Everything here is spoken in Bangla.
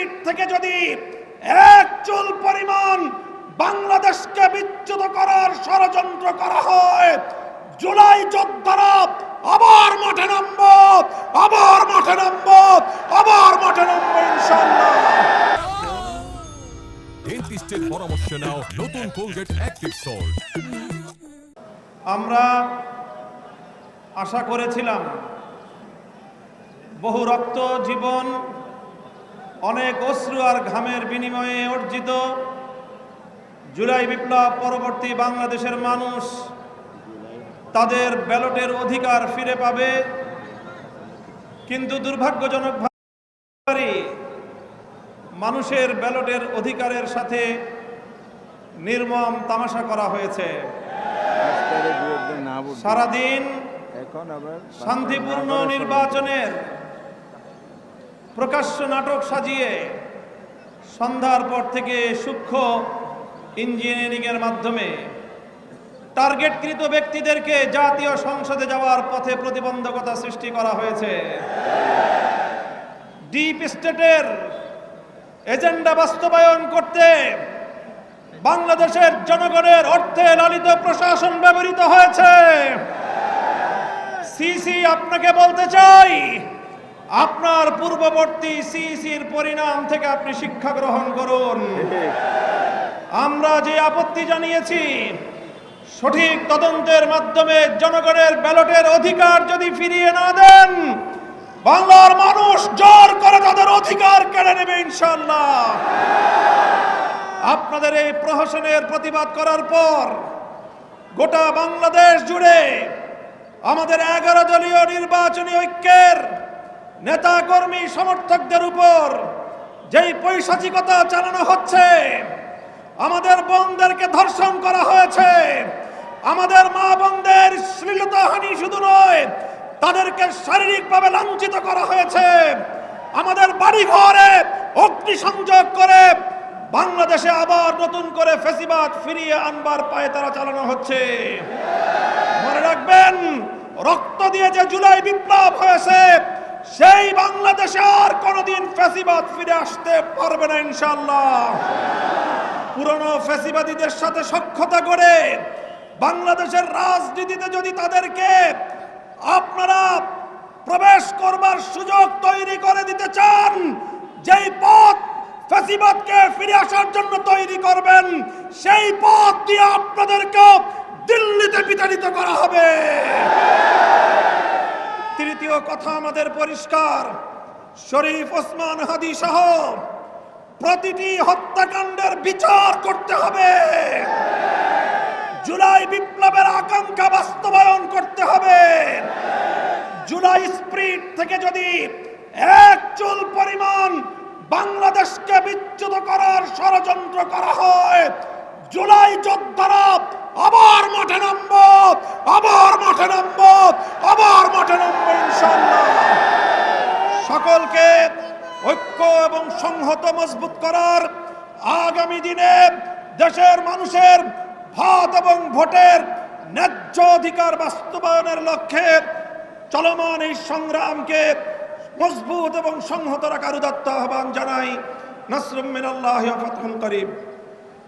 স্প্রিট থেকে যদি এক চুল পরিমাণ বাংলাদেশকে বিচ্যুত করার ষড়যন্ত্র করা হয়, জুলাই যোদ্ধারা আবার মাঠে নামবো, আবার মাঠে নামবো, আবার মাঠে নামবো ইনশাআল্লাহ। ডেন্টিস্টের পরামর্শ নাও নতুন কোলগেট অ্যাক্টিভ সল্ট। আমরা আশা করেছিলাম বহু রক্ত, জীবন, অনেক অশ্রু আর ঘামের বিনিময়ে অর্জিত জুলাই বিপ্লব পরবর্তী বাংলাদেশের মানুষ তাদের ব্যালটের অধিকার ফিরে পাবে, কিন্তু দুর্ভাগ্যজনকভাবে মানুষের ব্যালটের অধিকারের সাথে নির্মম তামাশা করা হয়েছে। সারাদিন শান্তিপূর্ণ নির্বাচনের প্রকাশ্য নাটক সাজিয়ে সন্ধ্যার পর থেকে সূক্ষ্ম ইঞ্জিনিয়ারিং এর মাধ্যমে টার্গেটকৃত ব্যক্তিদেরকে জাতীয় সংসদে যাওয়ার পথে প্রতিবন্ধকতা সৃষ্টি করা হয়েছে। ডিপ স্টেটের এজেন্ডা বাস্তবায়ন করতে বাংলাদেশের জনগণের অর্থে লালিত প্রশাসন ব্যবহৃত হয়েছে। সিসি, আপনাকে বলতে চাই, আপনার পূর্ববর্তী সিসির পরিণাম থেকে আপনি শিক্ষা গ্রহণ করুন। আমরা যে আপত্তি জানিয়েছি, সঠিক তদন্তের মাধ্যমে জনগণের ব্যালটের অধিকার যদি ফিরিয়ে না দেন, বাংলার মানুষ জোর করে তাদের অধিকার কেড়ে নেবে ইনশাআল্লাহ। আপনাদের এই প্রহসনের প্রতিবাদ করার পর গোটা বাংলাদেশ জুড়ে আমাদের 11 দলীয় নির্বাচনী ঐক্যের নেতা কর্মী সমর্থকদের উপর যেই পৈশাচিকতা চালানো হচ্ছে, আমাদের বোনদেরকে ধর্ষণ করা হয়েছে, আমাদের মা বোনদের শ্লীলতাহানি শুধু নয়, তাদেরকে শারীরিকভাবে লাঞ্ছিত করা হয়েছে, আমাদের বাড়ি ঘরে অগ্নিসংযোগ করে বাংলাদেশে আবার নতুন করে ফ্যাসিবাদ ফিরিয়ে আনবার পায়ে তারা চালানো হচ্ছে। মনে রাখবেন, রক্ত দিয়ে যে জুলাই বিপ্লব হয়েছে, সেই বাংলাদেশে আর কোনোদিন ফ্যাসিবাদ ফিরে আসতে পারবে না ইনশাআল্লাহ। পুরনো ফ্যাসিবাদীদের সাথে সখ্যতা করে বাংলাদেশের রাজনীতিতে যদি তাদেরকে আপনারা প্রবেশ করবার সুযোগ তৈরি করে দিতে চান, যেই পথ ফ্যাসিবাদকে ফিরে আসার জন্য তৈরি করবেন, সেই পথ দিয়ে আপনাদেরকে দিল্লিতে বিতাড়িত করা হবে। তৃতীয় কথা আমাদের পরিষ্কার, শরীফ ওসমান হাদি সহ প্রতিটি হত্যাকাণ্ডের বিচার করতে হবে। জুলাই বিপ্লবের আকাঙ্ক্ষা বাস্তবায়ন করতে হবে। জুলাই স্প্রিট থেকে যদি এক চুল পরিমাণ বাংলাদেশকে বিচ্যুত করার ষড়যন্ত্র করা হয়, জুলাই যোদ্ধারা আবার মাঠে নামবো, আবার মাঠে নামবো, আবার মাঠে নামবো ইনশাআল্লাহ। সকলকে ঐক্য এবং সংহত মজবুত করার, আগামী দিনে দেশের মানুষের ভাত এবং ভোটের ন্যায্য অধিকার বাস্তবায়নের লক্ষ্যে চলমান এই সংগ্রামকে মজবুত এবং সংহত রাখার উদাত্ত আহ্বান জানাই। নাসরুম মিনাল্লাহি ওয়া ফাতহুন করিব।